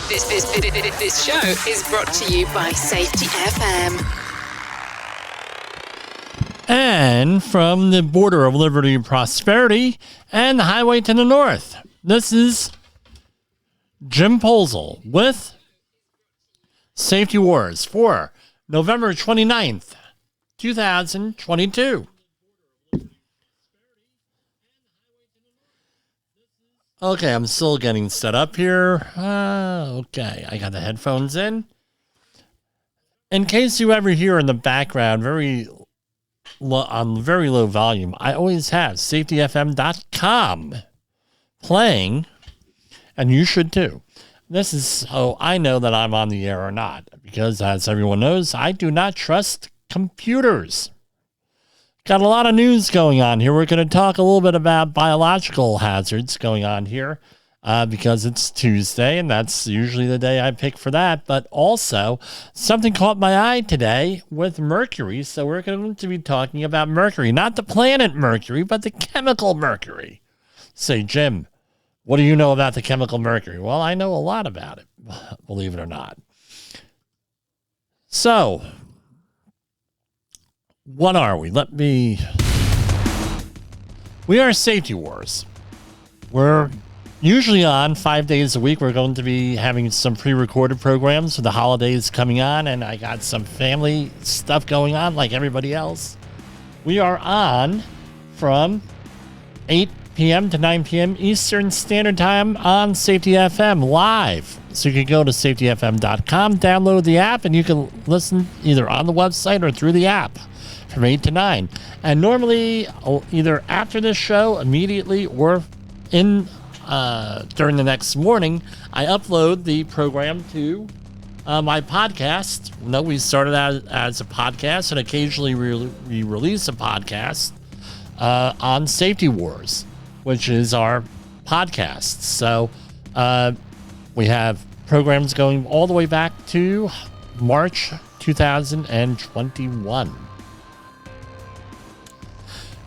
This show is brought to you by Safety FM. And from the border of liberty and prosperity and the highway to the north, this is Jim Posel with Safety Wars for November 29th, 2022. Okay, I'm still getting set up here. Okay, I got the headphones in. In case you ever hear in the background on very low volume, I always have safetyfm.com playing, and you should too. This is so I know that I'm on the air or not, because as everyone knows, I do not trust computers. Got a lot of news going on here. We're going to talk a little bit about biological hazards going on here because it's Tuesday, and that's usually the day I pick for that. But also, something caught my eye today with mercury. So we're going to be talking about mercury, not the planet Mercury, but the chemical mercury. Say, Jim, what do you know about the chemical mercury? Well, I know a lot about it, believe it or not. So, what are we? We are Safety Wars. We're usually on 5 days a week. We're going to be having some pre-recorded programs for the holidays coming on, and I got some family stuff going on like everybody else. We are on from 8 p.m. to 9 p.m. Eastern Standard Time on Safety FM live. So you can go to safetyfm.com, download the app, and you can listen either on the website or through the app from 8 to 9. And normally, either after this show, immediately, or during the next morning, I upload the program to my podcast. We started out as a podcast, and occasionally we release a podcast on Safety Wars, which is our podcast. So we have programs going all the way back to March 2021.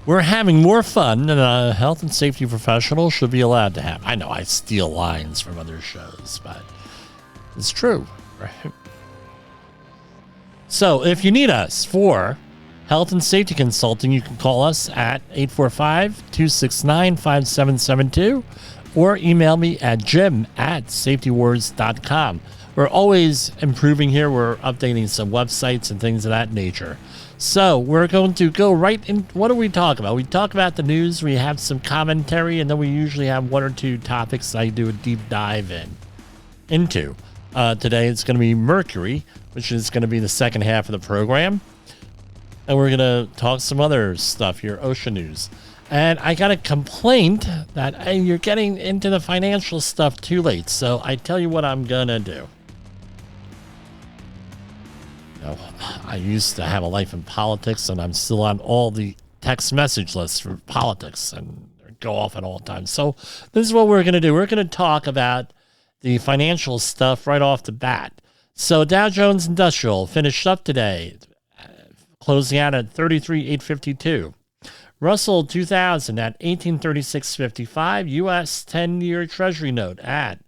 We're having more fun than a health and safety professional should be allowed to have. I know I steal lines from other shows, but it's true, right? So if you need us for health and safety consulting, you can call us at 845-269-5772 or email me at jim@safetywars.com. We're always improving here. We're updating some websites and things of that nature. So we're going to go right in. What do we talk about? We talk about the news. We have some commentary, and then we usually have one or two topics I do a deep dive into. Today it's going to be mercury, which is going to be the second half of the program. And we're going to talk some other stuff here, ocean news. And I got a complaint that, hey, you're getting into the financial stuff too late. So I tell you what I'm going to do. I used to have a life in politics, and I'm still on all the text message lists for politics and go off at all times. So this is what we're going to do. We're going to talk about the financial stuff right off the bat. So Dow Jones Industrial finished up today, closing out at 33,852. Russell 2000 at 1836.55. U.S. 10-year Treasury note at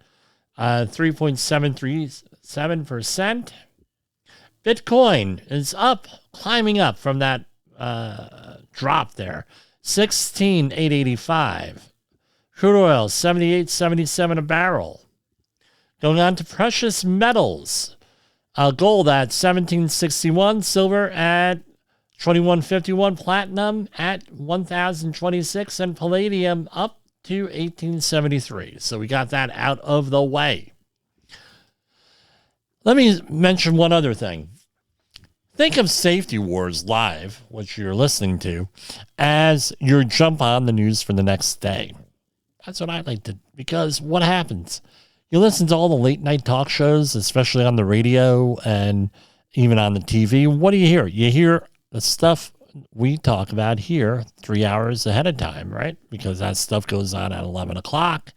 3.737%. Bitcoin is up, climbing up from that drop there. 16,885. Crude oil 78.77 a barrel. Going on to precious metals. Gold at 1761, silver at 2151, platinum at 1026, and palladium up to 1873. So we got that out of the way. Let me mention one other thing. Think of Safety Wars Live, which you're listening to, as your jump on the news for the next day. That's what I like to, because what happens? You listen to all the late night talk shows, especially on the radio and even on the TV. What do you hear? You hear the stuff we talk about here 3 hours ahead of time, right? Because that stuff goes on at 11 o'clock.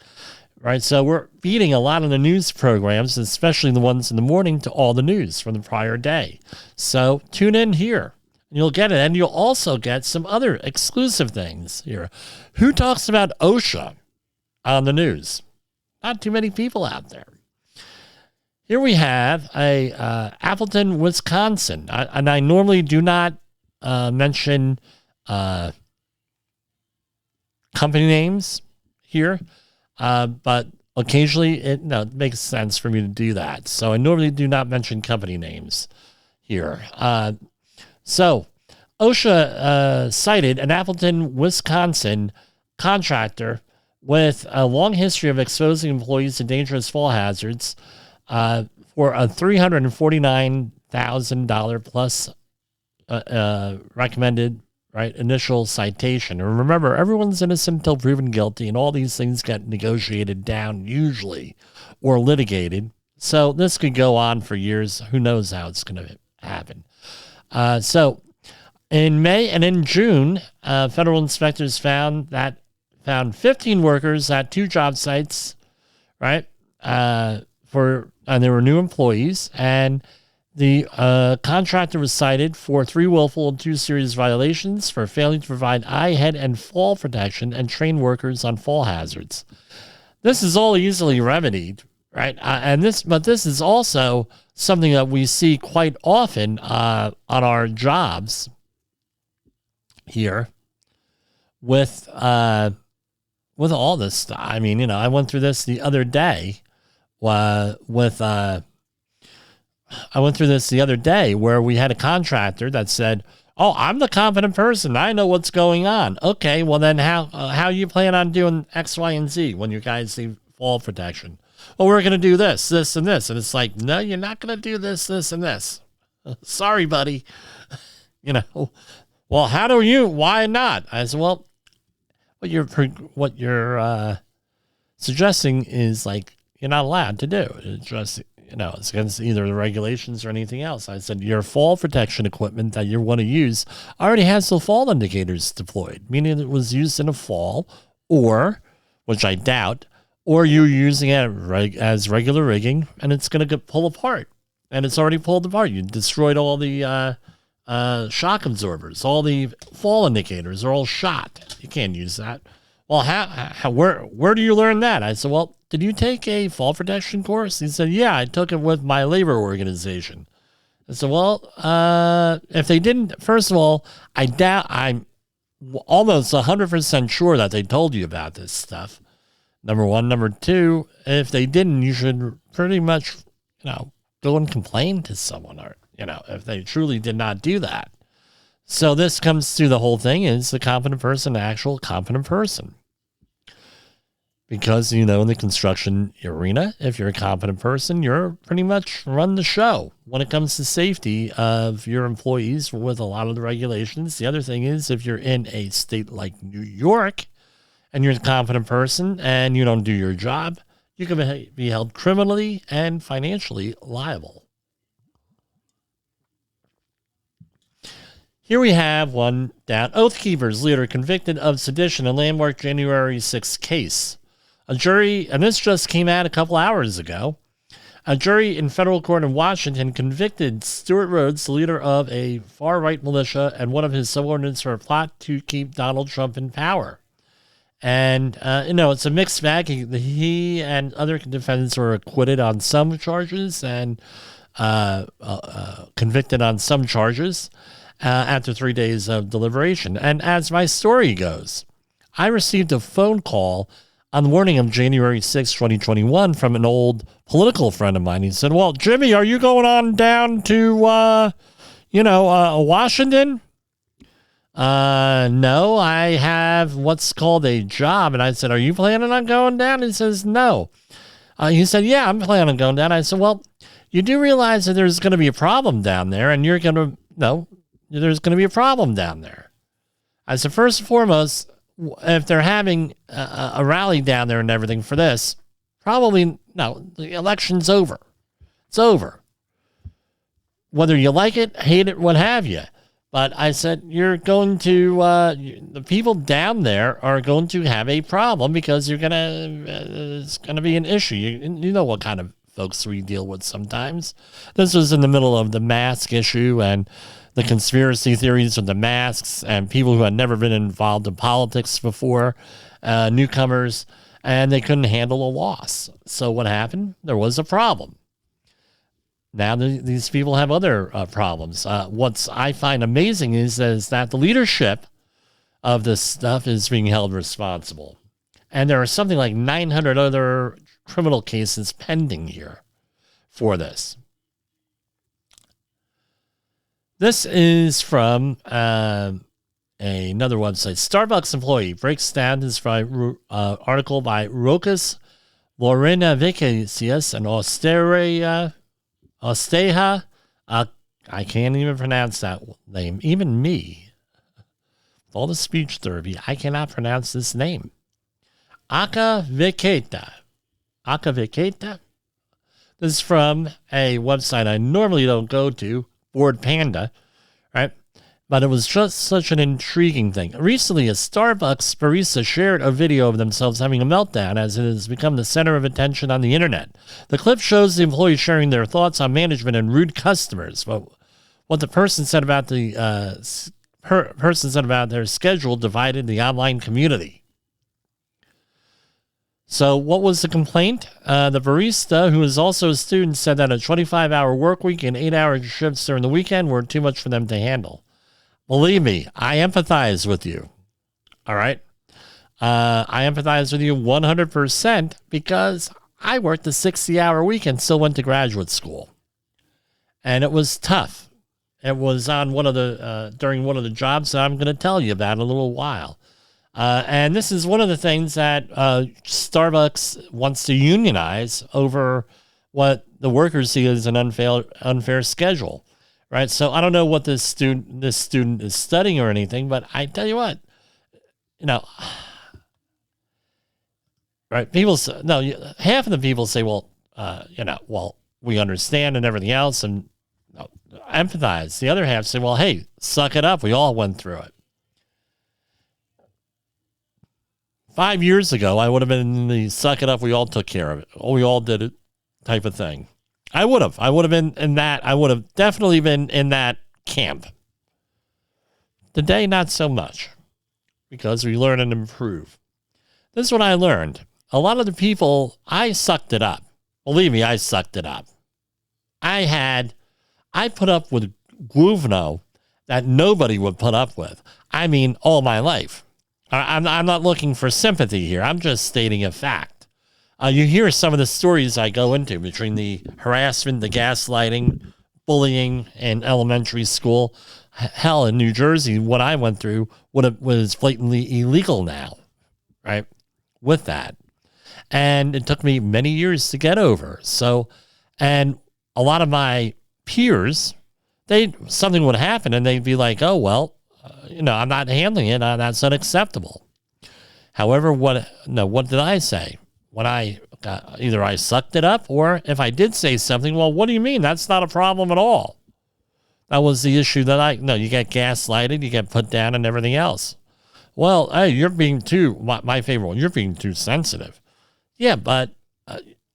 Right, so we're feeding a lot of the news programs, especially the ones in the morning, to all the news from the prior day. So tune in here, and you'll get it. And you'll also get some other exclusive things here. Who talks about OSHA on the news? Not too many people out there. Here we have a Appleton, Wisconsin. And I normally do not mention company names here, but occasionally it makes sense for me to do that. So I normally do not mention company names here. So OSHA cited an Appleton, Wisconsin contractor with a long history of exposing employees to dangerous fall hazards for a $349,000 plus recommended initial citation. And remember, everyone's innocent until proven guilty, and all these things get negotiated down usually or litigated. So this could go on for years. Who knows how it's going to happen? So in May and in June, federal inspectors found 15 workers at 2 job sites, right? And they were new employees, and the contractor was cited for 3 willful and 2 serious violations for failing to provide eye, head, and fall protection and train workers on fall hazards. This is all easily remedied, right? But this is also something that we see quite often on our jobs here with all this stuff. I mean, I went through this the other day where we had a contractor that said, "Oh, I'm the competent person. I know what's going on." Okay, well then how you plan on doing X, Y, and Z when your guys need fall protection? Well, we're going to do this, this, and this. And it's like, no, you're not going to do this, this, and this. Sorry, buddy. Well, why not? I said, well, what you're suggesting is like, you're not allowed to do. It's just, it's against either the regulations or anything else. I said, your fall protection equipment that you want to use already has the fall indicators deployed, meaning it was used in a fall, or, which I doubt, or you're using it as regular rigging, and it's going to pull apart. And it's already pulled apart. You destroyed all the shock absorbers. All the fall indicators are all shot. You can't use that. Well, where do you learn that? I said, well, did you take a fall protection course? He said, yeah, I took it with my labor organization. I said, well, if they didn't, first of all, I'm almost 100% sure that they told you about this stuff. Number one. Number two, if they didn't, you should pretty much, go and complain to someone, or, if they truly did not do that. So this comes through the whole thing is the competent person, the actual competent person. Because, in the construction arena, if you're a competent person, you're pretty much run the show when it comes to safety of your employees with a lot of the regulations. The other thing is, if you're in a state like New York and you're a competent person and you don't do your job, you can be held criminally and financially liable. Here we have one down. Oath Keepers leader convicted of sedition in landmark January 6th case. A jury, and this just came out a couple hours ago, a jury in federal court in Washington convicted Stuart Rhodes, the leader of a far-right militia and one of his subordinates, for a plot to keep Donald Trump in power. And, it's a mixed bag. He and other defendants were acquitted on some charges and convicted on some charges after 3 days of deliberation. And as my story goes, I received a phone call on the morning of January 6, 2021, from an old political friend of mine. He said, well, Jimmy, are you going on down to, Washington? No, I have what's called a job. And I said, are you planning on going down? He says, no. He said, yeah, I'm planning on going down. I said, well, you do realize that there's going to be a problem down there, and there's going to be a problem down there. I said, first and foremost, if they're having a rally down there and everything for this, probably, no, the election's over. It's over. Whether you like it, hate it, what have you. But I said, you're going to, the people down there are going to have a problem because it's going to be an issue. You know what kind of folks we deal with sometimes. This was in the middle of the mask issue and the conspiracy theories of the masks and people who had never been involved in politics before, newcomers, and they couldn't handle a loss. So what happened? There was a problem. now these people have other problems. What I find amazing is that the leadership of this stuff is being held responsible. And there are something like 900 other criminal cases pending here for this. This is from another website. Starbucks employee breaks down this article by Rokas Lorena Vicius and Osteja. I can't even pronounce that name. Even me, with all the speech therapy, I cannot pronounce this name. Aka Viketa. This is from a website I normally don't go to, Board Panda, right? But it was just such an intriguing thing. Recently, a Starbucks barista shared a video of themselves having a meltdown as it has become the center of attention on the internet. The clip shows the employees sharing their thoughts on management and rude customers. But what the person said about their schedule divided the online community. So what was the complaint? The barista, who is also a student, said that a 25-hour work week and 8-hour shifts during the weekend were too much for them to handle. Believe me, I empathize with you. All right? I empathize with you 100% because I worked a 60-hour week and still went to graduate school. And it was tough. It was on during one of the jobs that I'm going to tell you about in a little while. And this is one of the things that Starbucks wants to unionize over what the workers see as an unfair schedule, right? So I don't know what this student is studying or anything, but I tell you what, right? Half of the people say, well, we understand and everything else, and empathize. The other half say, well, hey, suck it up. We all went through it. 5 years ago, I would have been in the suck it up, we all took care of it. We all did it type of thing. I would have been in that. I would have definitely been in that camp. Today, not so much, because we learn and improve. This is what I learned. A lot of the people, I sucked it up. Believe me, I sucked it up. I put up with Guvno that nobody would put up with. I mean, all my life. I'm not looking for sympathy here. I'm just stating a fact. You hear some of the stories I go into between the harassment, the gaslighting, bullying in elementary school. Hell, in New Jersey, what I went through was blatantly illegal now, right? With that. And it took me many years to get over. So, and a lot of my peers, something would happen and they'd be like, oh, well, I'm not handling it. That's unacceptable. However, what did I say? When either I sucked it up, or if I did say something, well, what do you mean? That's not a problem at all. That was the issue you get gaslighted, you get put down and everything else. Well, hey, you're being my favorite one, you're being too sensitive. Yeah, but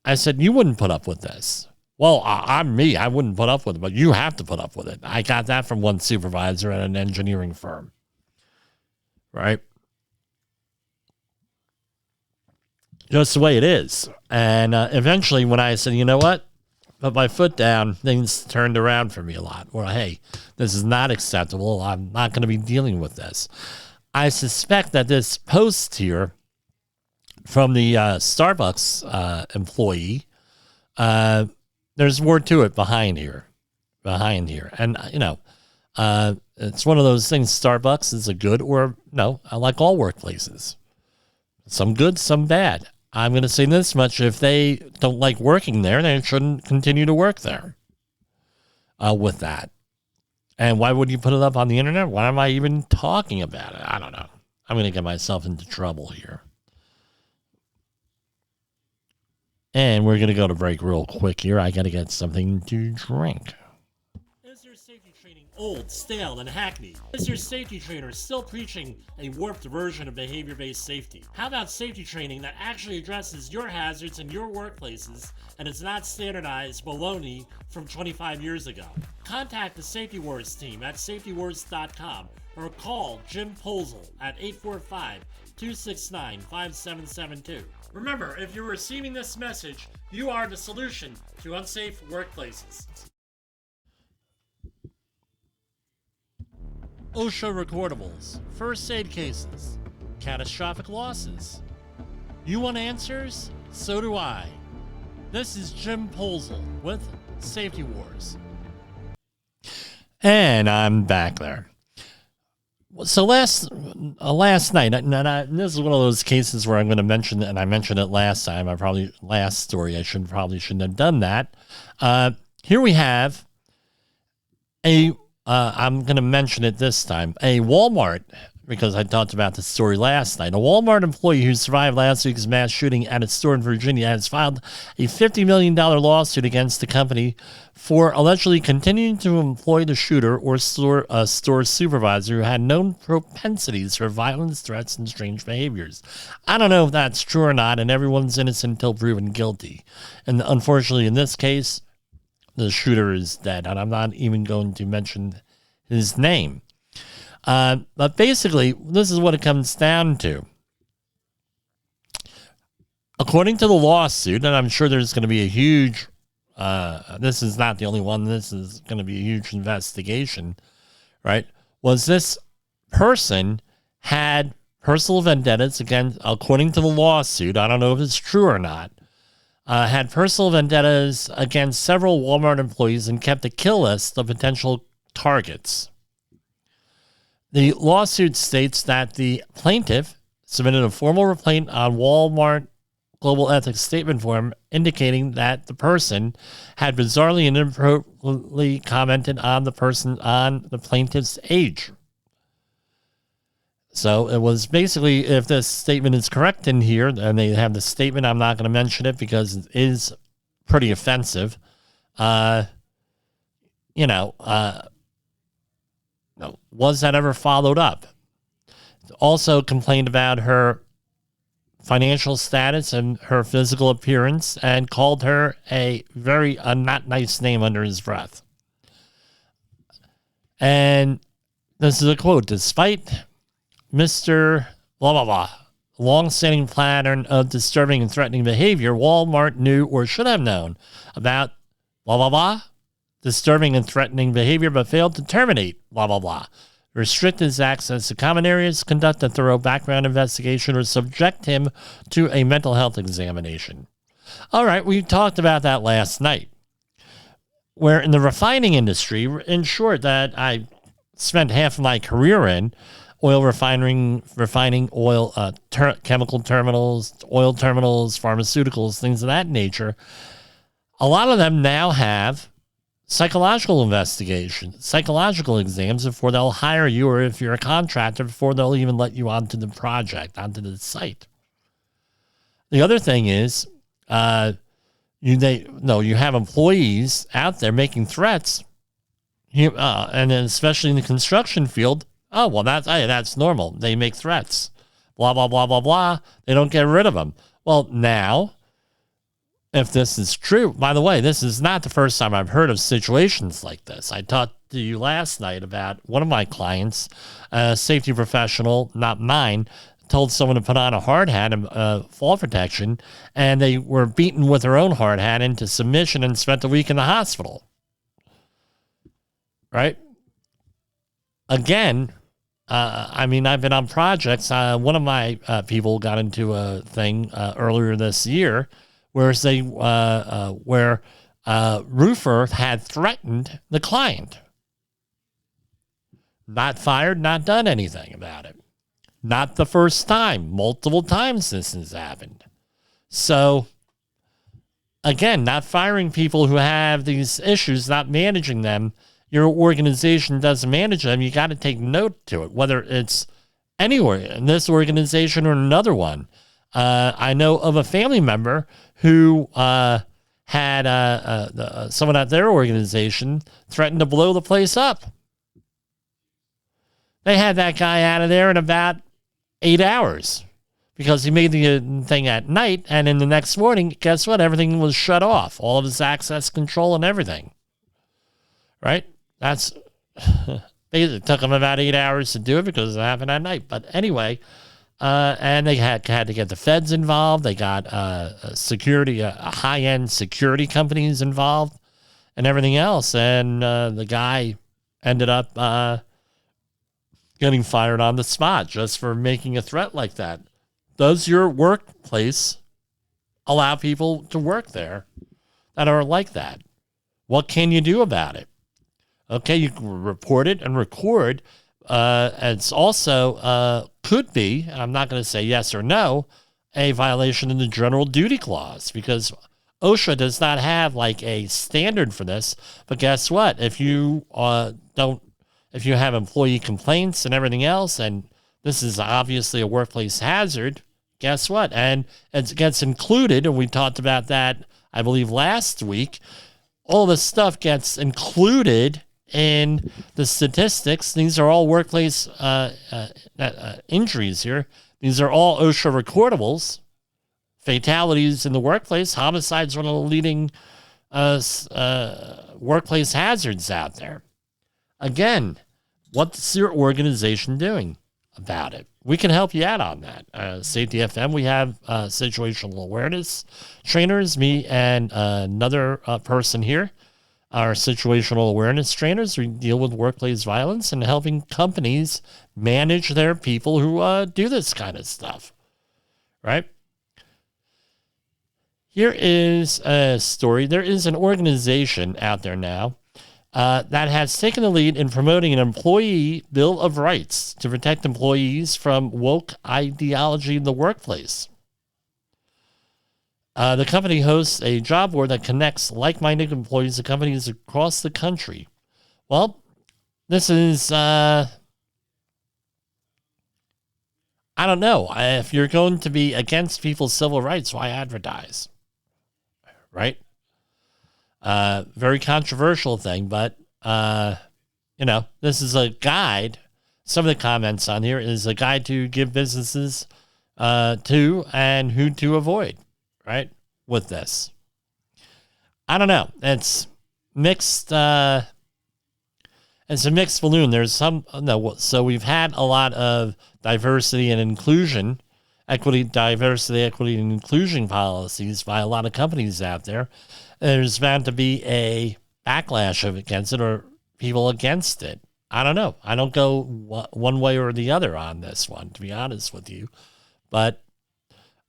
I said, you wouldn't put up with this. Well, I'm me. I wouldn't put up with it, but you have to put up with it. I got that from one supervisor at an engineering firm, right? Just the way it is. And eventually when I said, you know what, put my foot down, things turned around for me a lot. Well, hey, this is not acceptable. I'm not going to be dealing with this. I suspect that this post here from the Starbucks employee, there's more to it behind here. And, it's one of those things. Starbucks is a good I like all workplaces. Some good, some bad. I'm going to say this much. If they don't like working there, they shouldn't continue to work there with that. And why would you put it up on the internet? Why am I even talking about it? I don't know. I'm going to get myself into trouble here. And we're going to go to break real quick here. I got to get something to drink. Is your safety training old, stale, and hackneyed? Is your safety trainer still preaching a warped version of behavior-based safety? How about safety training that actually addresses your hazards in your workplaces and is not standardized baloney from 25 years ago? Contact the Safety Wars team at safetywars.com or call Jim Posel at 845-269-5772. Remember, if you're receiving this message, you are the solution to unsafe workplaces. OSHA recordables, first aid cases, catastrophic losses. You want answers? So do I. This is Jim Polzel with Safety Wars. And I'm back there. So last night, and this is one of those cases where I'm going to mention, and I mentioned it last time. Last story, I shouldn't have done that. Here we have I'm going to mention it this time. A Walmart, because I talked about the story last night. A Walmart employee who survived last week's mass shooting at a store in Virginia has filed a $50 million lawsuit against the company for allegedly continuing to employ the shooter or store supervisor who had known propensities for violence, threats, and strange behaviors. I don't know if that's true or not, and everyone's innocent until proven guilty. And unfortunately, in this case, the shooter is dead, and I'm not even going to mention his name. But basically, this is what it comes down to. According to the lawsuit, and I'm sure there's going to be a huge, this is not the only one, this is going to be a huge investigation, right? Was this person had personal vendettas against, according to the lawsuit, I don't know if it's true or not, had personal vendettas against several Walmart employees and kept a kill list of potential targets. The lawsuit states that the plaintiff submitted a formal complaint on Walmart Global Ethics Statement form indicating that the person had bizarrely and inappropriately commented on the plaintiff's age. So it was basically, if this statement is correct in here, and they have the statement, I'm not going to mention it because it is pretty offensive. Was that ever followed up? Also complained about her financial status and her physical appearance and called her a very not nice name under his breath. And this is a quote: despite Mr. blah, blah, blah, long-standing pattern of disturbing and threatening behavior, Walmart knew or should have known about blah, blah, blah, disturbing and threatening behavior, but failed to terminate blah, blah, blah, restrict his access to common areas, conduct a thorough background investigation, or subject him to a mental health examination. All right, we talked about that last night, where in the refining industry, in short, that I spent half of my career in, oil refining oil, chemical terminals, oil terminals, pharmaceuticals, things of that nature, a lot of them now have psychological investigations, psychological exams before they'll hire you, or if you're a contractor, before they'll even let you onto the project, onto the site. The other thing is, you have employees out there making threats, and then especially in the construction field. Oh, well, that's normal. They make threats, blah, blah, blah, blah, blah. They don't get rid of them. Well, now, if this is true, by the way, this is not the first time I've heard of situations like this. I talked to you last night about one of my clients, a safety professional, not mine, told someone to put on a hard hat and fall protection, and they were beaten with their own hard hat into submission and spent a week in the hospital. Right? Again, I've been on projects. One of my people got into a thing earlier this year where roofer had threatened the client. Not fired, not done anything about it. Not the first time. Multiple times this has happened. So, again, not firing people who have these issues, not managing them. Your organization doesn't manage them. You got to take note to it, whether it's anywhere in this organization or another one. I know of a family member who had someone at their organization threatened to blow the place up. They had that guy out of there in about 8 hours because he made the thing at night, and then the next morning, guess what? Everything was shut off, all of his access control and everything. Right? It took him about 8 hours to do it because it happened at night. But anyway, And they had to get the feds involved. They got security, high-end security companies involved and everything else. And the guy ended up getting fired on the spot just for making a threat like that. Does your workplace allow people to work there that are like that? What can you do about it? Okay, you can report it and record. It's also could be, I'm not going to say yes or no, a violation of the general duty clause, because OSHA does not have like a standard for this. But guess what? If you if you have employee complaints and everything else, and this is obviously a workplace hazard, guess what? And it gets included, and we talked about that, I believe, last week. All this stuff gets included in the statistics. These are all workplace injuries here. These are all OSHA recordables. Fatalities in the workplace. Homicides are one of the leading workplace hazards out there. Again, what's your organization doing about it? We can help you out on that. Safety FM, we have situational awareness trainers. Me and another person here are situational awareness trainers. We deal with workplace violence and helping companies manage their people who do this kind of stuff, right? Here is a story. There is an organization out there now that has taken the lead in promoting an employee bill of rights to protect employees from woke ideology in the workplace. The company hosts a job board that connects like-minded employees to companies across the country. Well, this is, I don't know. If you're going to be against people's civil rights, why advertise? Right? Very controversial thing, but, this is a guide. Some of the comments on here is a guide to give businesses to and who to avoid, right, with this. I don't know. It's mixed. It's a mixed balloon. There's so we've had a lot of diversity and inclusion, diversity, equity, and inclusion policies by a lot of companies out there. There's bound to be a backlash against it or people against it. I don't know. I don't go one way or the other on this one, to be honest with you. But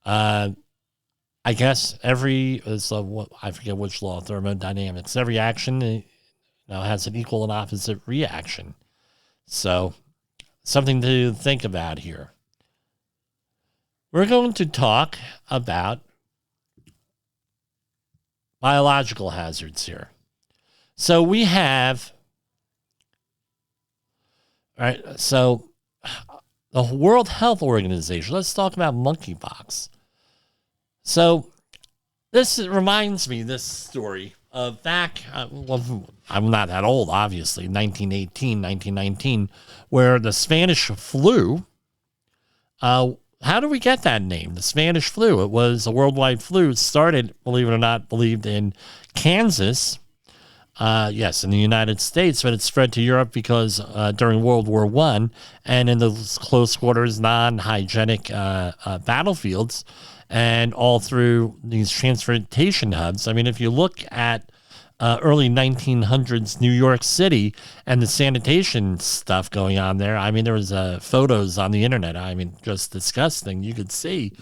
I guess I forget which law, thermodynamics, every action has an equal and opposite reaction. So something to think about here. We're going to talk about biological hazards here. So we have, right, so the World Health Organization, let's talk about monkeypox. So this reminds me, this story of back, I'm not that old, obviously, 1919, where the Spanish flu, how did we get that name? The Spanish flu. It was a worldwide flu. It started, believe it or not, in Kansas. Yes, in the United States, but it spread to Europe because during World War I and in those close quarters, non-hygienic battlefields and all through these transportation hubs. I mean, if you look at early 1900s New York City and the sanitation stuff going on there. I mean, there was photos on the internet. I mean, just disgusting. You could see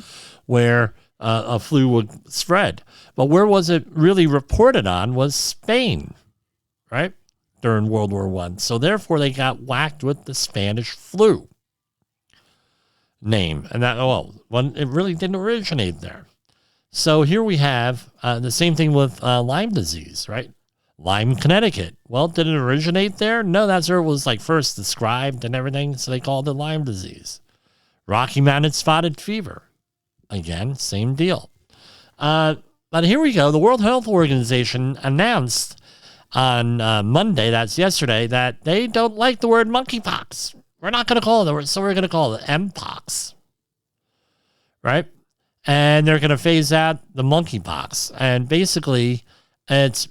where a flu would spread. But where was it really reported on was Spain, right? During World War I. So therefore, they got whacked with the Spanish flu name. And that, it really didn't originate there. So here we have the same thing with Lyme disease, right? Lyme, Connecticut. Well, did it originate there? No, that's where it was first described and everything. So they called it Lyme disease. Rocky Mountain spotted fever. Again, same deal. But here we go. The World Health Organization announced on Monday, that's yesterday, that they don't like the word monkeypox. We're not going to call it the word, so we're going to call it mpox. Right? And they're going to phase out the monkeypox. And basically, it's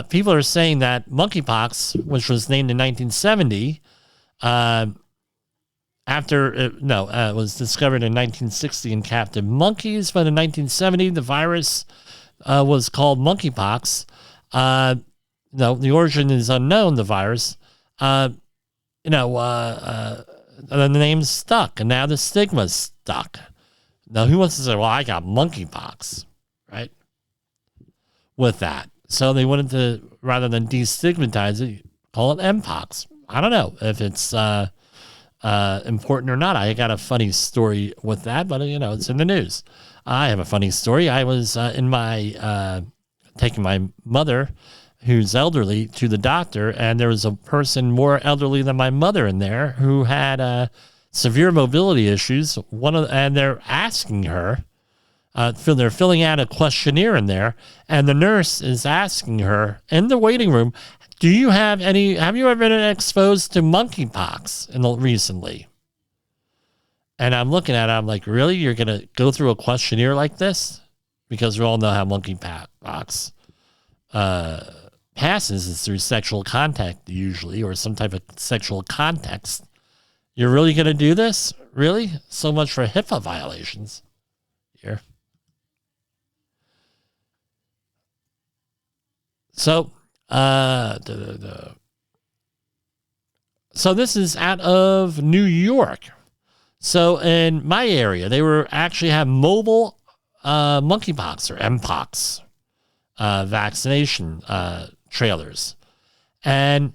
people are saying that monkeypox, which was named in 1970, after it was discovered in 1960 in captive monkeys, but in 1970 the virus was called monkeypox. The origin is unknown. The virus, the name's stuck, and now the stigma's stuck. Now, who wants to say, "Well, I got monkeypox," right? With that, so they wanted to, rather than destigmatize it, call it mpox. I don't know if it's important or not. I got a funny story with that, but it's in the news. I have a funny story. I was in my taking my mother, who's elderly, to the doctor, and there was a person more elderly than my mother in there who had severe mobility issues. And they're asking her, they're filling out a questionnaire in there, and the nurse is asking her in the waiting room, have you ever been exposed to monkeypox recently? And I'm looking at it, I'm like, really? You're going to go through a questionnaire like this? Because we all know how monkeypox passes is through sexual contact usually, or some type of sexual context. You're really going to do this? Really? So much for HIPAA violations here. So, so this is out of New York. So in my area, they were actually have mobile monkeypox or mpox vaccination trailers, and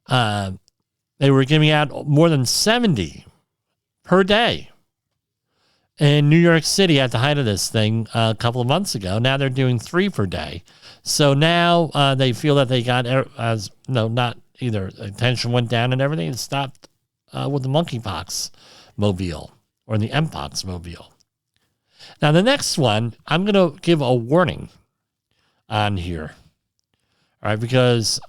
they were giving out more than 70 per day in New York City at the height of this thing a couple of months ago. Now they're doing 3 per day. So now they feel that they got not either attention went down and everything, and stopped with the monkeypox mobile or the mpox mobile. Now the next one, I'm going to give a warning on here. All right, because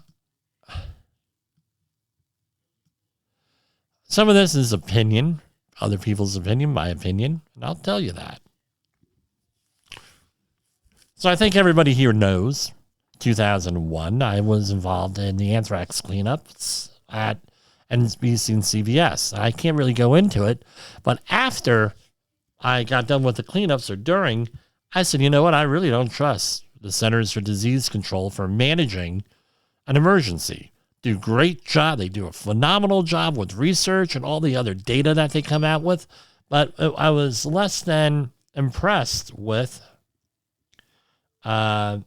some of this is opinion, other people's opinion, my opinion, and I'll tell you that. So I think everybody here knows 2001, I was involved in the anthrax cleanups at NBC and CBS. I can't really go into it, but after I got done with the cleanups or during, I said, you know what? I really don't trust the Centers for Disease Control for managing an emergency. Do a great job. They do a phenomenal job with research and all the other data that they come out with. But I was less than impressed with the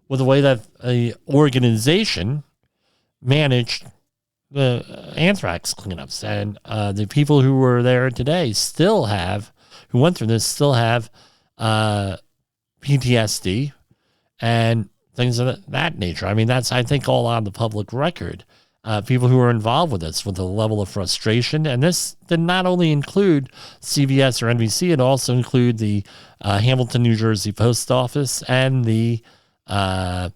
way that the organization managed the anthrax cleanups. And the people who were there today who went through this, still have PTSD and things of that nature. I mean, that's, I think, all on the public record. People who are involved with this, with the level of frustration. And this did not only include CBS or NBC, it also include the Hamilton, New Jersey Post Office and the Hart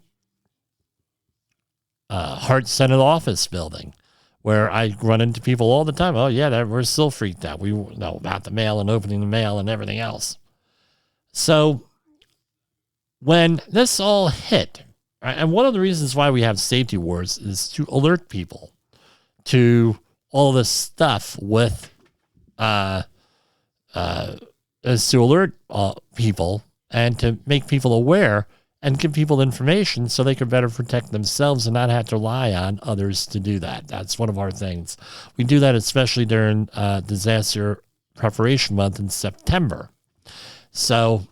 Senate Office building, where I run into people all the time. Oh, yeah, we're still freaked out. We know about the mail and opening the mail and everything else. So when this all hit, and one of the reasons why we have safety wars is to alert people to all this stuff is to alert people and to make people aware and give people information so they can better protect themselves and not have to rely on others to do that. That's one of our things. We do that especially during Disaster Preparation Month in September. So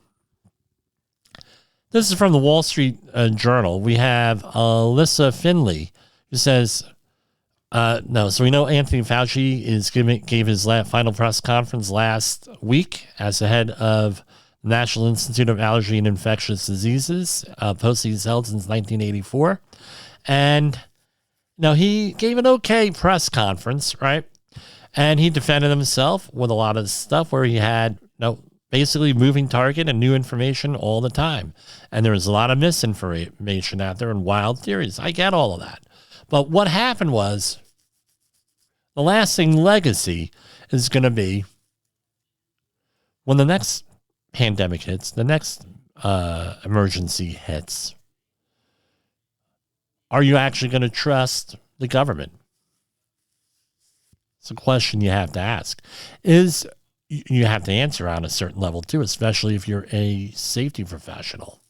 this is from the Wall Street Journal. We have Alyssa Finley, who says, so we know Anthony Fauci gave his final press conference last week as the head of the National Institute of Allergy and Infectious Diseases, post he's held since 1984. And he gave an okay press conference, right? And he defended himself with a lot of stuff where he had basically moving target and new information all the time. And there was a lot of misinformation out there and wild theories. I get all of that. But what happened was the lasting legacy is going to be when the next pandemic hits, the next emergency hits, are you actually going to trust the government? It's a question you have to ask. You have to answer on a certain level too, especially if you're a safety professional,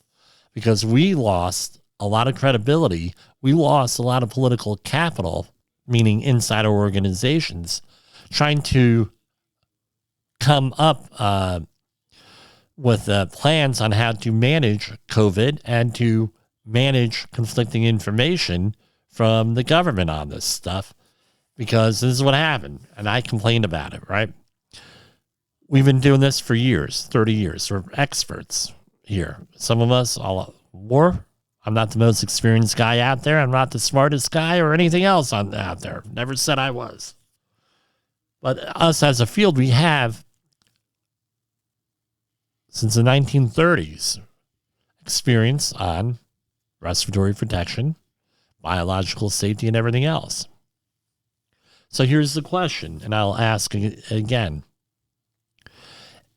because we lost a lot of credibility. We lost a lot of political capital, meaning inside our organizations, trying to come up with plans on how to manage COVID and to manage conflicting information from the government on this stuff, because this is what happened. And I complained about it, right? We've been doing this for years, 30 years. We're experts here. Some of us, all more. I'm not the most experienced guy out there. I'm not the smartest guy or anything else out there. Never said I was. But us as a field, we have, since the 1930s, experience on respiratory protection, biological safety, and everything else. So here's the question, and I'll ask again.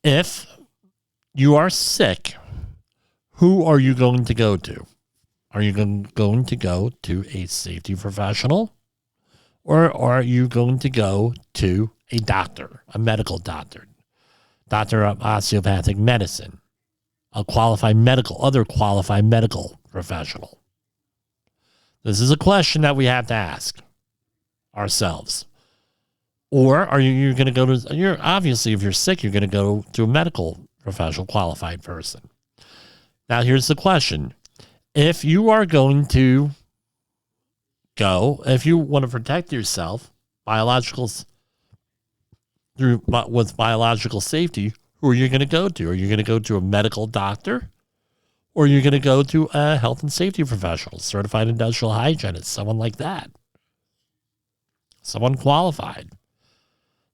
If you are sick, who are you going to go to? Are you going to go to a safety professional? Or are you going to go to a doctor, a medical doctor of osteopathic medicine, other qualified medical professional? This is a question that we have to ask ourselves. Or are you going to go to, obviously, if you're sick, you're going to go to a medical professional, qualified person. Now, here's the question. If you are going to if you want to protect yourself, with biological safety, who are you going to go to? Are you going to go to a medical doctor? Or are you going to go to a health and safety professional, certified industrial hygienist, someone like that? Someone qualified.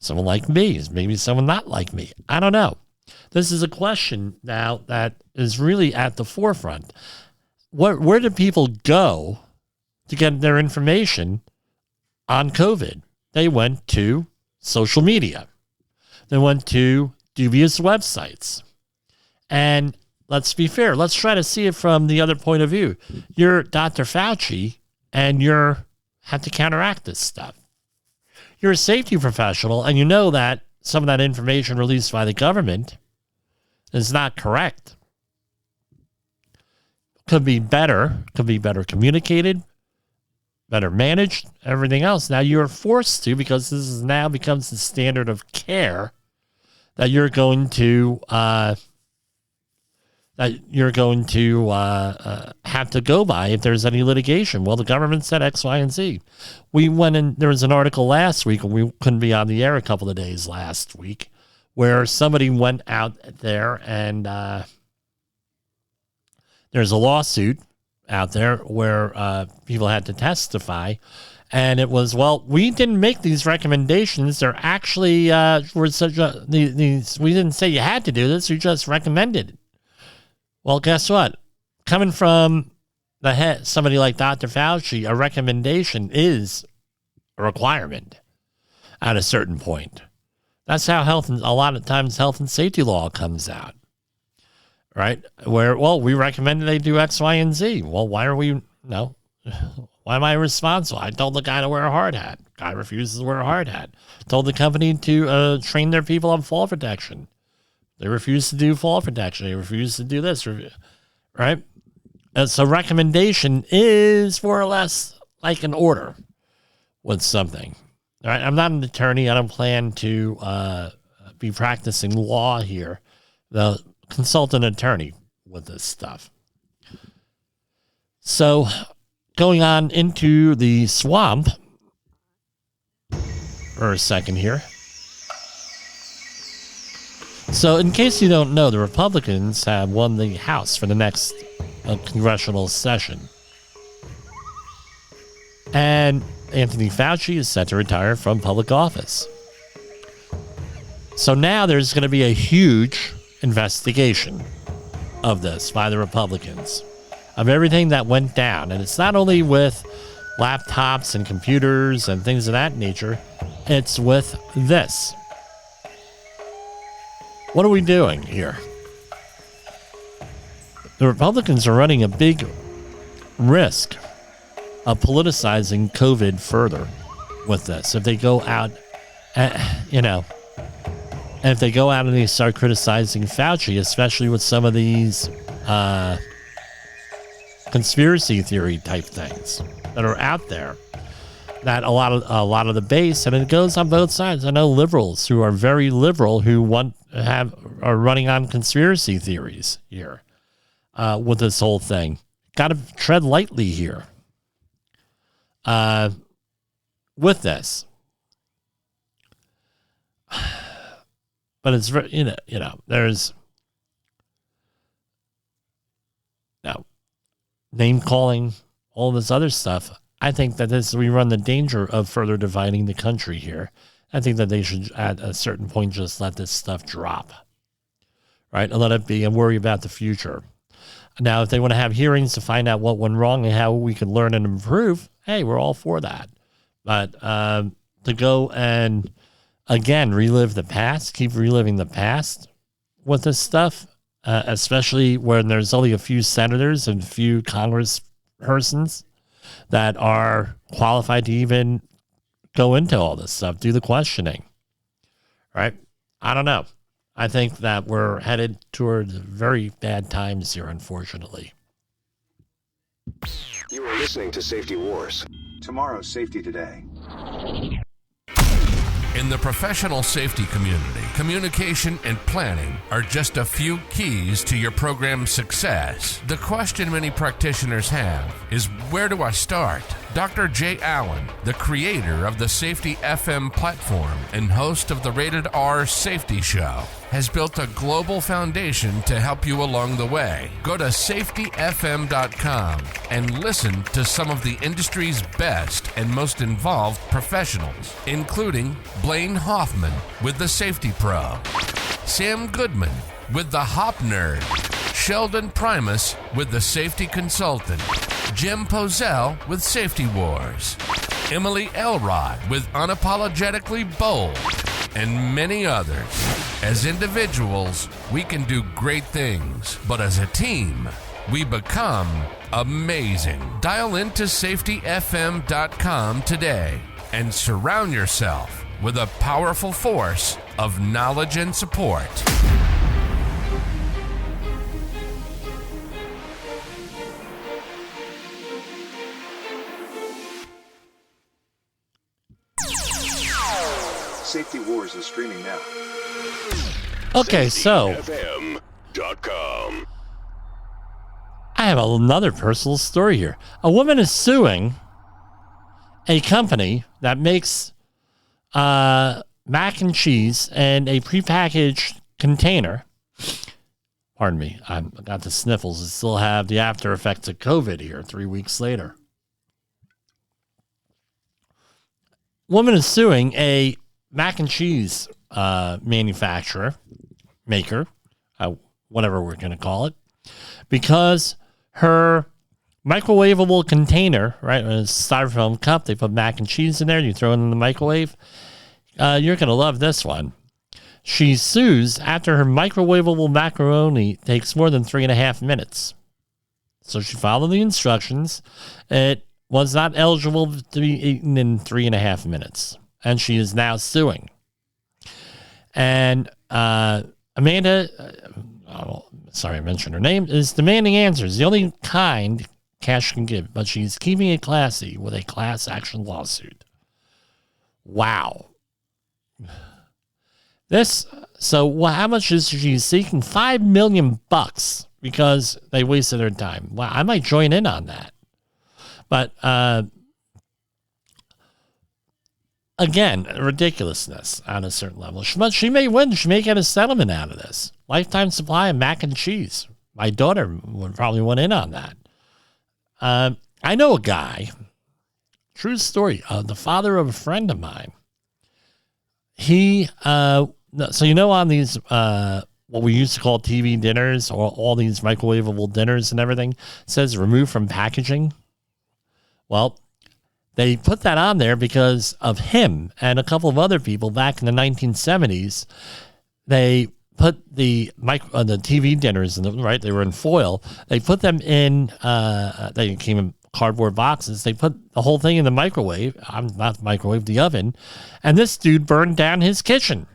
Someone like me, maybe someone not like me. I don't know. This is a question now that is really at the forefront. Where do people go to get their information on COVID? They went to social media. They went to dubious websites. And let's be fair. Let's try to see it from the other point of view. You're Dr. Fauci, and you have to counteract this stuff. You're a safety professional, and you know that some of that information released by the government is not correct. Could be better communicated, better managed, everything else. Now you're forced to, because this is now becomes the standard of care that you're going to have to go by if there's any litigation. Well, the government said X, Y, and Z. We went in, there was an article last week, and we couldn't be on the air a couple of days last week, where somebody went out there and there's a lawsuit out there where people had to testify. And it was, well, we didn't make these recommendations. They're actually, we didn't say you had to do this. We just recommended it. Well, guess what? Coming from the head, somebody like Dr. Fauci, a recommendation is a requirement at a certain point. That's how a lot of times health and safety law comes out, right? Where, well, we recommended they do X, Y, and Z. Well, why am I responsible? I told the guy to wear a hard hat. Guy refuses to wear a hard hat. Told the company to train their people on fall protection. They refuse to do fall protection. They refuse to do this, right? And so recommendation is more or less like an order with something. All right, I'm not an attorney. I don't plan to be practicing law here. They'll consult an attorney with this stuff. So going on into the swamp for a second here. So in case you don't know, the Republicans have won the House for the next congressional session. And Anthony Fauci is set to retire from public office. So now there's going to be a huge investigation of this by the Republicans, of everything that went down. And it's not only with laptops and computers and things of that nature, it's with this. What are we doing here? The Republicans are running a big risk of politicizing COVID further with this. If they go out you know, and if they go out and they start criticizing Fauci, especially with some of these conspiracy theory type things that are out there, that a lot of the base, and it goes on both sides. I know liberals who are very liberal who are running on conspiracy theories here with this whole thing. Got to tread lightly here with this. But it's very, you know, there's name calling, all this other stuff. I think that we run the danger of further dividing the country here. I think that they should, at a certain point, just let this stuff drop, right? And let it be and worry about the future. Now, if they want to have hearings to find out what went wrong and how we can learn and improve, hey, we're all for that. But to go and, again, relive the past, keep reliving the past with this stuff, especially when there's only a few senators and a few congresspersons that are qualified to even go into all this stuff, do the questioning, right? I don't know. I think that we're headed toward very bad times here, unfortunately. You are listening to Safety Wars. Tomorrow's Safety Today. In the professional safety community, communication and planning are just a few keys to your program's success. The question many practitioners have is, where do I start? Dr. Jay Allen, the creator of the Safety FM platform and host of the Rated R Safety Show, has built a global foundation to help you along the way. Go to safetyfm.com and listen to some of the industry's best and most involved professionals, including Blaine Hoffman with the Safety Pro, Sam Goodman with the Hop Nerd, Sheldon Primus with the Safety Consultant, Jim Pozell with Safety Wars, Emily Elrod with Unapologetically Bold, and many others. As individuals, we can do great things, but as a team, we become amazing. Dial into safetyfm.com today and surround yourself with a powerful force of knowledge and support. Safety Wars is streaming now. Okay, so SafetyFM.com. I have another personal story here. A woman is suing a company that makes mac and cheese in a prepackaged container. Pardon me, I've got the sniffles. I still have the after effects of COVID here 3 weeks later. Woman is suing a mac and cheese manufacturer, maker, whatever we're going to call it, because her microwavable container, right, a styrofoam cup, they put mac and cheese in there, you throw it in the microwave. You're going to love this one. She sues after her microwavable macaroni takes more than 3.5 minutes. So she followed the instructions. It was not eligible to be eaten in 3.5 minutes. And she is now suing. And Amanda, sorry I mentioned her name, is demanding answers. The only kind cash can give, but she's keeping it classy with a class action lawsuit. Wow. How much is she seeking? $5 million because they wasted her time. Wow, I might join in on that. But again, ridiculousness on a certain level. But she may win. She may get a settlement out of this. Lifetime supply of mac and cheese. My daughter would probably want in on that. I know a guy, true story, the father of a friend of mine. He, so you know on these, what we used to call TV dinners, or all these microwavable dinners and everything, it says removed from packaging. Well, they put that on there because of him and a couple of other people back in the 1970s. They put the TV dinners in right. They were in foil. They put them in. They came in cardboard boxes. They put the whole thing in the microwave. Not the microwave, the oven. And this dude burned down his kitchen.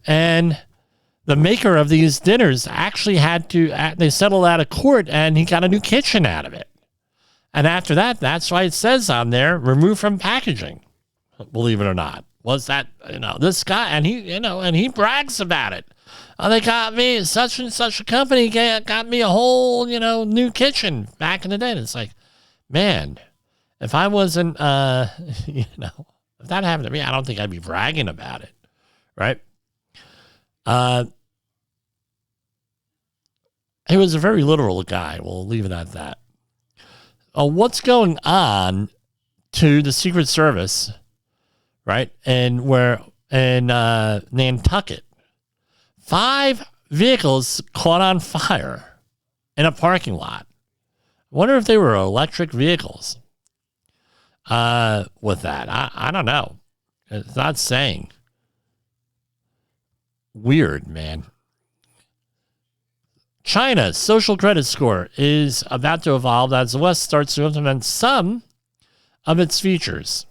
And the maker of these dinners actually they settled out of court and he got a new kitchen out of it. And after that, that's why it says on there, removed from packaging. Believe it or not. Was that, this guy, and he brags about it. They got me, such and such a company got me a whole, new kitchen back in the day. And it's like, man, if I wasn't, if that happened to me, I don't think I'd be bragging about it. Right? He was a very literal guy. We'll leave it at that. What's going on to the Secret Service, right? And in Nantucket, 5 vehicles caught on fire in a parking lot. I wonder if they were electric vehicles. With that, I don't know. It's not saying. Weird, man. China's social credit score is about to evolve as the West starts to implement some of its features.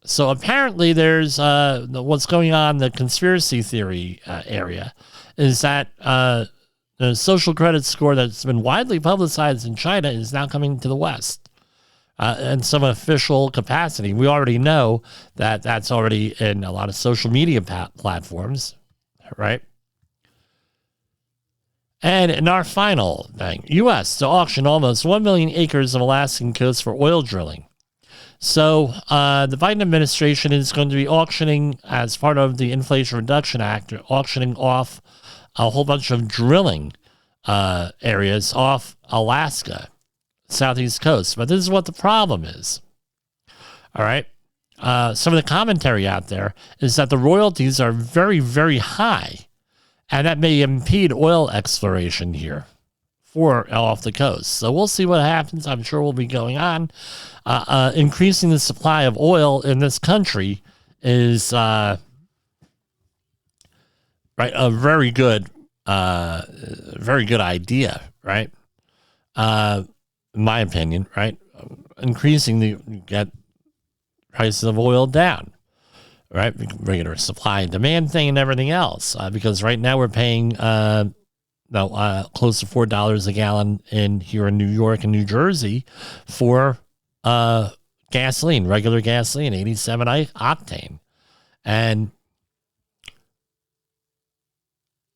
So apparently there's what's going on, the conspiracy theory area, is that the social credit score that's been widely publicized in China is now coming to the West in some official capacity. We already know that that's already in a lot of social media platforms, right? And in our final thing, U.S. to auction almost 1 million acres of Alaskan coast for oil drilling. So the Biden administration is going to be auctioning, as part of the Inflation Reduction Act, auctioning off a whole bunch of drilling areas off Alaska, southeast coast. But this is what the problem is. All right. Some of the commentary out there is that the royalties are very, very high. And that may impede oil exploration here off the coast. So we'll see what happens. I'm sure we'll be going on. Increasing the supply of oil in this country is a very good idea, right? In my opinion, right? Get prices of oil down. Right, regular supply and demand thing and everything else. Because right now we're paying close to $4 a gallon here in New York and New Jersey for gasoline, regular gasoline, 87 octane, and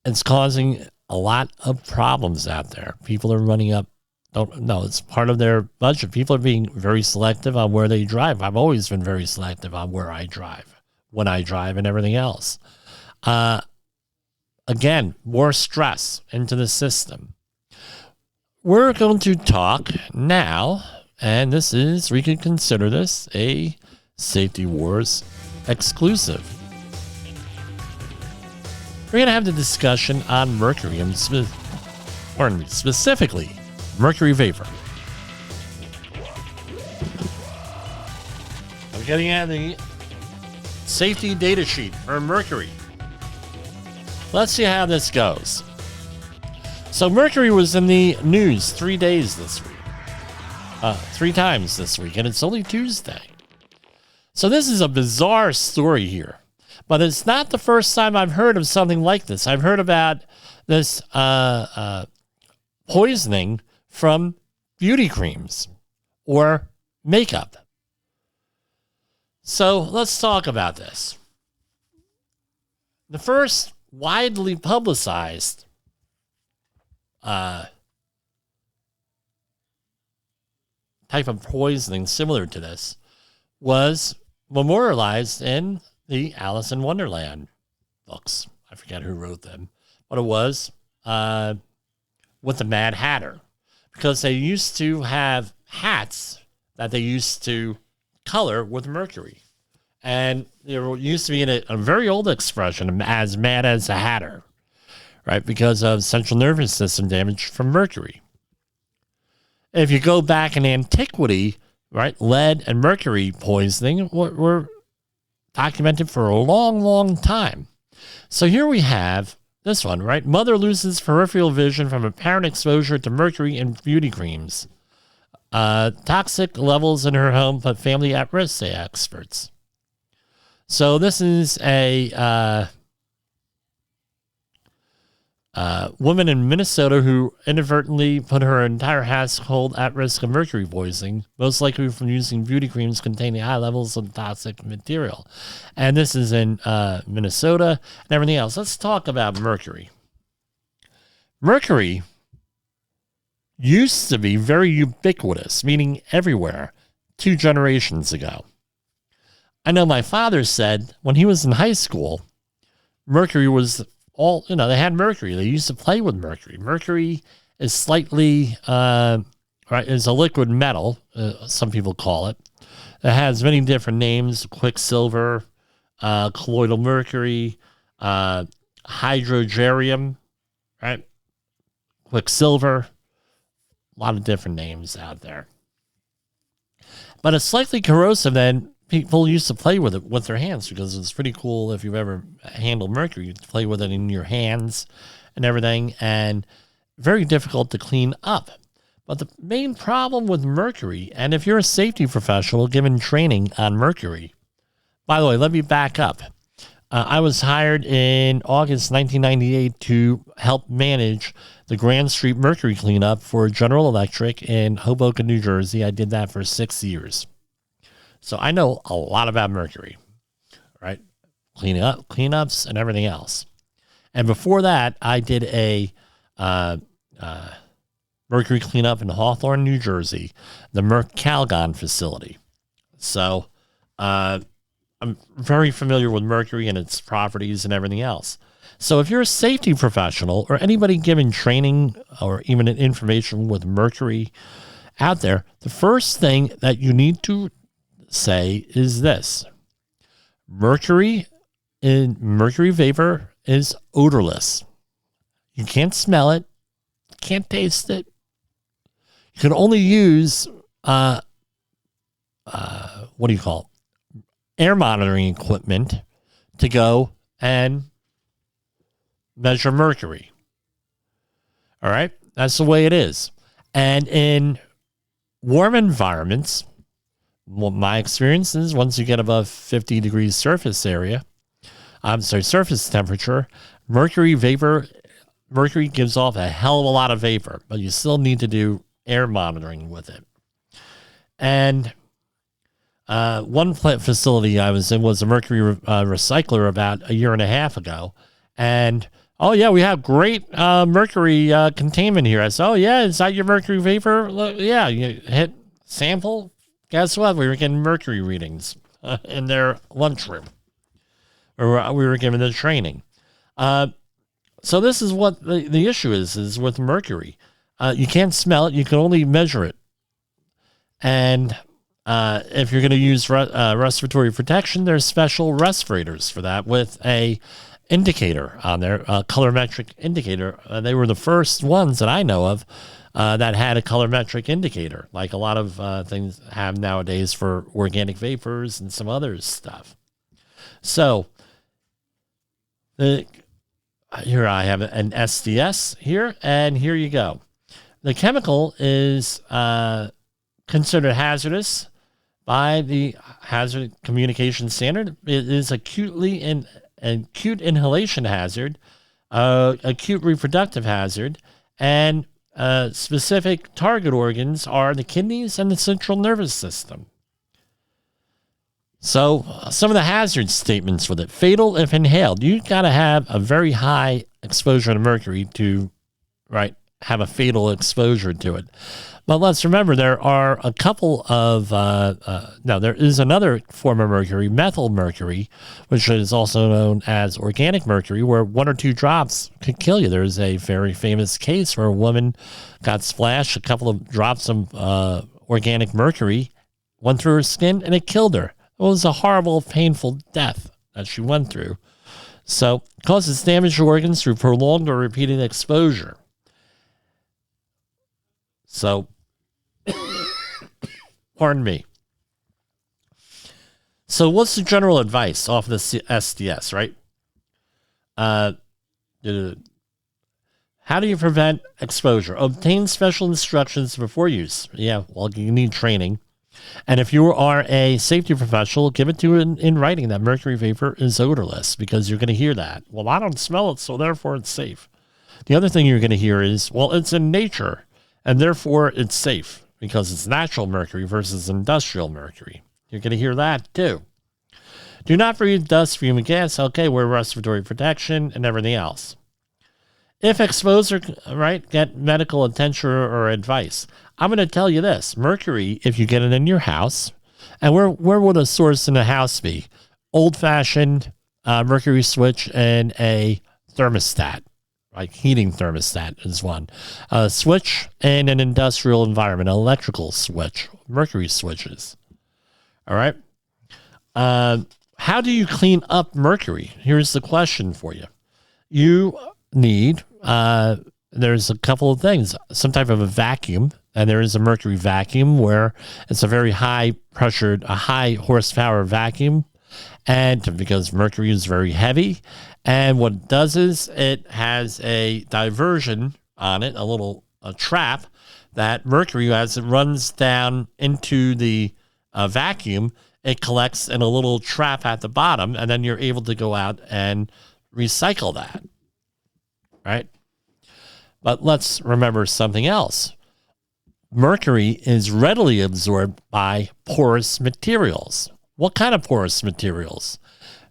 it's causing a lot of problems out there. People are running up. It's part of their budget. People are being very selective on where they drive. I've always been very selective on where I drive, when I drive, and everything else. Again, more stress into the system. We're going to talk now, and we can consider this a Safety Wars exclusive. We're going to have the discussion on mercury, and specifically mercury vapor. I'm getting at the safety data sheet for mercury. Let's see how this goes. So mercury was in the news 3 days this week. 3 times this week, and it's only Tuesday. So this is a bizarre story here. But it's not the first time I've heard of something like this. I've heard about this poisoning from beauty creams or makeup. So let's talk about this. The first widely publicized type of poisoning similar to this was memorialized in the Alice in Wonderland books. I forget who wrote them, but it was with the Mad Hatter, because they used to have hats that they used to color with mercury. And there used to be a very old expression, as mad as a hatter, right? Because of central nervous system damage from mercury. If you go back in antiquity, right, lead and mercury poisoning were documented for a long, long time. So here we have this one, right? Mother loses peripheral vision from apparent exposure to mercury in beauty creams. Toxic levels in her home put family at risk, say experts. So this is a woman in Minnesota who inadvertently put her entire household at risk of mercury poisoning, most likely from using beauty creams containing high levels of toxic material. And this is in Minnesota and everything else. Let's talk about mercury. Mercury used to be very ubiquitous, meaning everywhere, 2 generations ago. I know my father said when he was in high school, mercury was all, they had mercury. They used to play with mercury. Mercury is slightly, is a liquid metal, some people call it. It has many different names: quicksilver, colloidal mercury, hydrogerium, right? Quicksilver, a lot of different names out there. But it's slightly corrosive, and people used to play with it with their hands because it's pretty cool if you've ever handled mercury. You play with it in your hands and everything, and very difficult to clean up. But the main problem with mercury, and if you're a safety professional given training on mercury, by the way, let me back up. I was hired in August 1998 to help manage the Grand Street mercury cleanup for General Electric in Hoboken, New Jersey. I did that for 6 years. So I know a lot about mercury, right? Cleanups and everything else. And before that, I did a mercury cleanup in Hawthorne, New Jersey, the Calgon facility. So I'm very familiar with mercury and its properties and everything else. So if you're a safety professional or anybody giving training or even information with mercury out there, the first thing that you need to say is this: mercury vapor is odorless. You can't smell it, can't taste it. You can only use air monitoring equipment to go and measure mercury. All right, that's the way it is. And in warm environments, what my experience is, once you get above 50 degrees surface temperature, mercury gives off a hell of a lot of vapor, but you still need to do air monitoring with it. And one plant facility I was in was a mercury recycler about a year and a half ago. And, oh, yeah, we have great mercury containment here. I said, oh, yeah, is that your mercury vapor? Look, yeah, you hit sample. Guess what? We were getting mercury readings in their lunchroom. Or we were given the training. So this is what the issue is with mercury. You can't smell it. You can only measure it. And if you're going to use respiratory protection, there's special respirators for that with a indicator on there, a colorimetric indicator. They were the first ones that I know of that had a colorimetric indicator, like a lot of things have nowadays for organic vapors and some other stuff. So here I have an SDS here, and here you go. The chemical is considered hazardous by the Hazard Communication Standard. It is acute inhalation hazard, acute reproductive hazard, and specific target organs are the kidneys and the central nervous system. So some of the hazard statements with it: fatal if inhaled. You got to have a very high exposure to mercury to, have a fatal exposure to it. But let's remember, there are a couple of, there is another form of mercury, methyl mercury, which is also known as organic mercury, where 1 or 2 drops could kill you. There's a very famous case where a woman got splashed, a couple of drops of organic mercury went through her skin, and it killed her. It was a horrible, painful death that she went through. So it causes damage to organs through prolonged or repeated exposure. So, pardon me. So what's the general advice off of the SDS, right? How do you prevent exposure? Obtain special instructions before use. Yeah, well, you need training. And if you are a safety professional, give it to in writing that mercury vapor is odorless, because you're going to hear that. Well, I don't smell it, so therefore it's safe. The other thing you're going to hear is, well, it's in nature, and therefore it's safe because it's natural mercury versus industrial mercury. You're going to hear that too. Do not breathe dust, fume, and gas. Okay, wear respiratory protection and everything else. If exposed, get medical attention or advice. I'm going to tell you this. Mercury, if you get it in your house, and where would a source in the house be? Old-fashioned mercury switch and a thermostat. Like heating thermostat is one. A switch in an industrial environment, an electrical switch, mercury switches. All right. How do you clean up mercury? Here's the question for you. You need, there's a couple of things, some type of a vacuum, and there is a mercury vacuum where it's a very high pressured, a high horsepower vacuum, and because mercury is very heavy, and what it does is it has a diversion on it, a trap that mercury, as it runs down into the vacuum, it collects in a little trap at the bottom, and then you're able to go out and recycle that, right? But let's remember something else. Mercury is readily absorbed by porous materials. What kind of porous materials?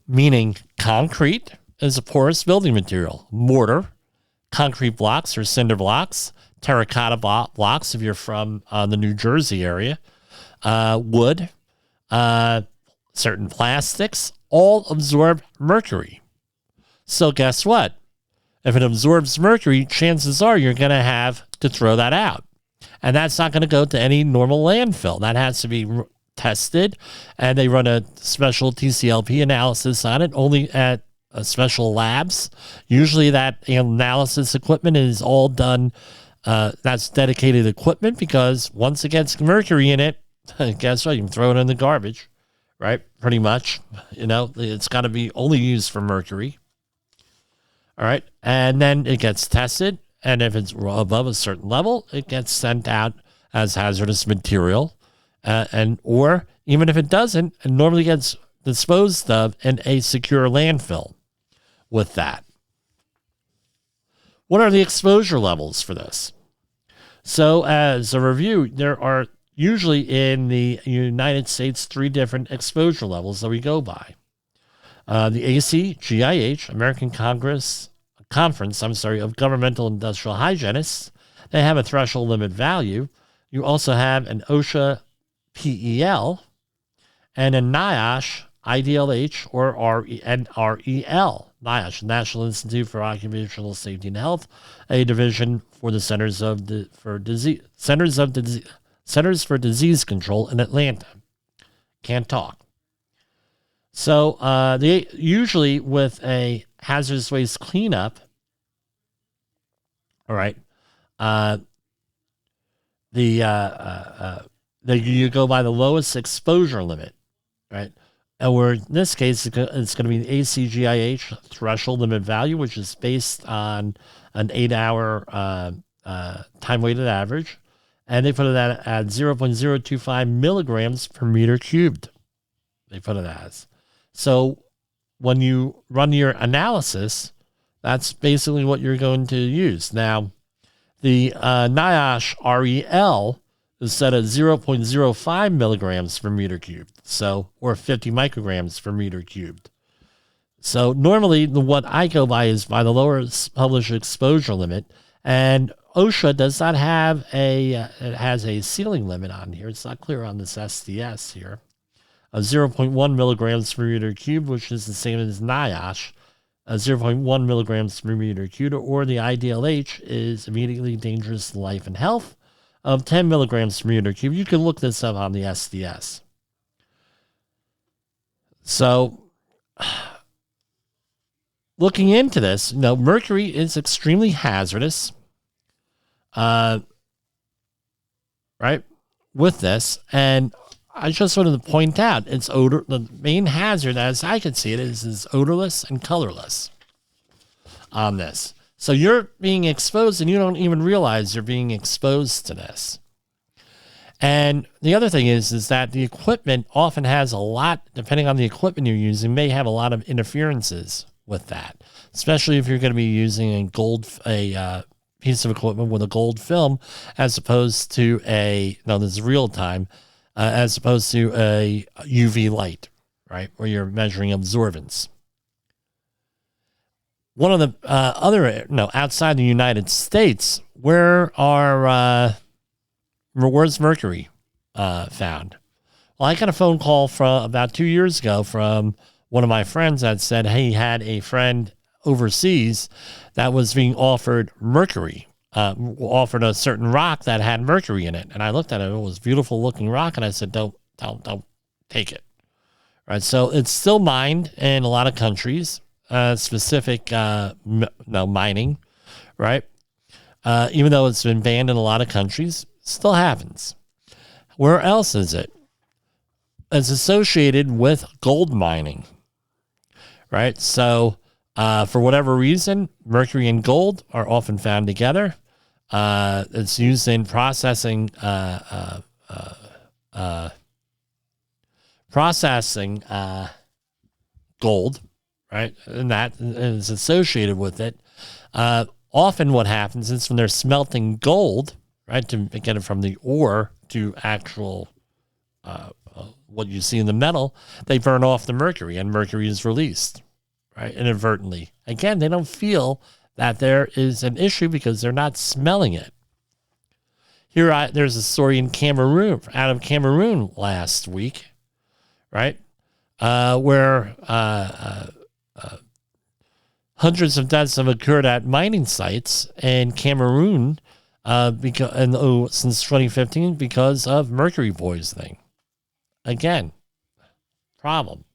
Meaning concrete is a porous building material. Mortar, concrete blocks or cinder blocks, terracotta blocks if you're from the New Jersey area, wood, certain plastics, all absorb mercury. So guess what? If it absorbs mercury, chances are you're going to have to throw that out. And that's not going to go to any normal landfill. That has to be tested, and they run a special TCLP analysis on it, only at special labs. Usually that analysis equipment is all done, that's dedicated equipment, because once it gets mercury in it, guess what? You can throw it in the garbage, right? Pretty much. It's got to be only used for mercury. All right. And then it gets tested. And if it's above a certain level, it gets sent out as hazardous material. Or even if it doesn't, it normally gets disposed of in a secure landfill with that. What are the exposure levels for this? So as a review, there are usually in the United States 3 different exposure levels that we go by. The ACGIH, American Conference of Governmental Industrial Hygienists, they have a threshold limit value. You also have an OSHA PEL and a NIOSH IDLH or NREL. NIOSH, National Institute for Occupational Safety and Health, a division for the Centers for Disease Control in Atlanta. Can't talk. So they usually with a hazardous waste cleanup, all right, you go by the lowest exposure limit, right? And where in this case, it's going to be the ACGIH threshold limit value, which is based on an 8-hour time-weighted average. And they put it at 0.025 milligrams per meter cubed. They put it as. So when you run your analysis, that's basically what you're going to use. Now, the NIOSH REL is set at 0.05 milligrams per meter cubed, or 50 micrograms per meter cubed. So normally, what I go by is by the lower published exposure limit, and OSHA does not have it has a ceiling limit on here. It's not clear on this SDS here. 0.1 milligrams per meter cubed, which is the same as NIOSH, 0.1 milligrams per meter cubed, or the IDLH is immediately dangerous to life and health of 10 milligrams per meter cubed. You can look this up on the SDS. So, looking into this, mercury is extremely hazardous, right, with this, and I just wanted to point out it's odor. The main hazard, as I can see it, is odorless and colorless on this. So you're being exposed and you don't even realize you're being exposed to this. And the other thing is that the equipment often has a lot, depending on the equipment you're using, may have a lot of interferences with that, especially if you're going to be using a piece of equipment with a gold film as opposed to this is real time, as opposed to a UV light, right, where you're measuring absorbance. One of the outside the United States, where's mercury found? Well, I got a phone call from about 2 years ago from one of my friends that said, hey, he had a friend overseas that was being offered mercury, offered a certain rock that had mercury in it. And I looked at it. It was a beautiful looking rock. And I said, don't take it. Right. So it's still mined in a lot of countries, specific mining. Right. Even though it's been banned in a lot of countries, it still happens. Where else is it? It's associated with gold mining. Right. So for whatever reason, mercury and gold are often found together. It's used in processing gold, right? And that is associated with it. Often what happens is when they're smelting gold, right, to get it from the ore to actual what you see in the metal, they burn off the mercury and mercury is released, right, inadvertently. Again, they don't feel that there is an issue because they're not smelling it. There's a story in Cameroon, out of Cameroon last week, right, where hundreds of deaths have occurred at mining sites in Cameroon since 2015 because of mercury poisoning. Again, problem.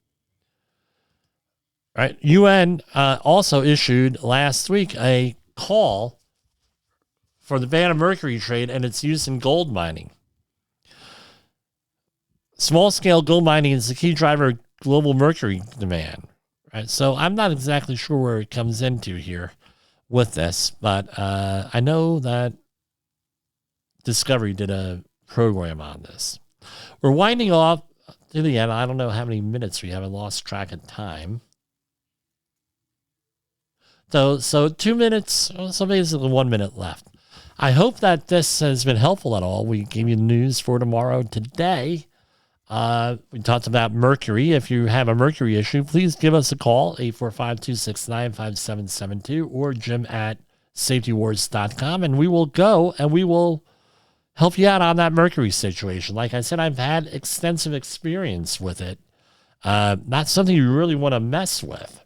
Right. UN also issued last week a call for the ban of mercury trade and its use in gold mining. Small-scale gold mining is the key driver of global mercury demand. Right. So I'm not exactly sure where it comes into here with this, but I know that Discovery did a program on this. We're winding off to the end. I don't know how many minutes we have. I lost track of time. So 2 minutes, so basically 1 minute left. I hope that this has been helpful at all. We gave you the news for tomorrow today. We talked about mercury. If you have a mercury issue, please give us a call, 845-269-5772 or jim@safetywars.com, and we will go and we will help you out on that mercury situation. Like I said, I've had extensive experience with it. Not something you really want to mess with.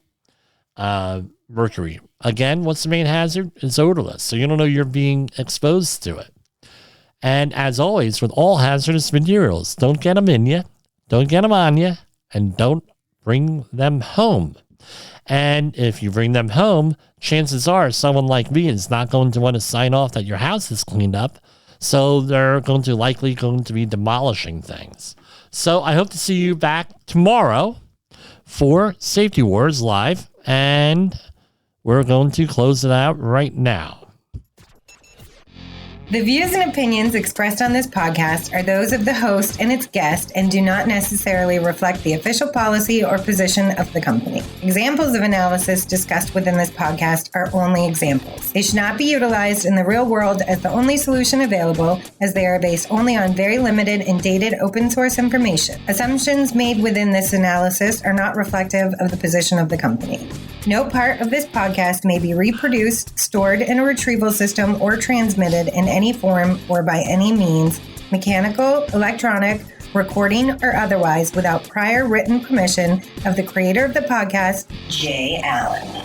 Mercury. Again, what's the main hazard? It's odorless, so you don't know you're being exposed to it. And as always, with all hazardous materials, don't get them in you, don't get them on you, and don't bring them home. And if you bring them home, chances are someone like me is not going to want to sign off that your house is cleaned up, so they're likely going to be demolishing things. So I hope to see you back tomorrow for Safety Wars Live, and we're going to close it out right now. The views and opinions expressed on this podcast are those of the host and its guest and do not necessarily reflect the official policy or position of the company. Examples of analysis discussed within this podcast are only examples. They should not be utilized in the real world as the only solution available, as they are based only on very limited and dated open source information. Assumptions made within this analysis are not reflective of the position of the company. No part of this podcast may be reproduced, stored in a retrieval system, or transmitted in any form or by any means, mechanical, electronic, recording, or otherwise, without prior written permission of the creator of the podcast, Jay Allen.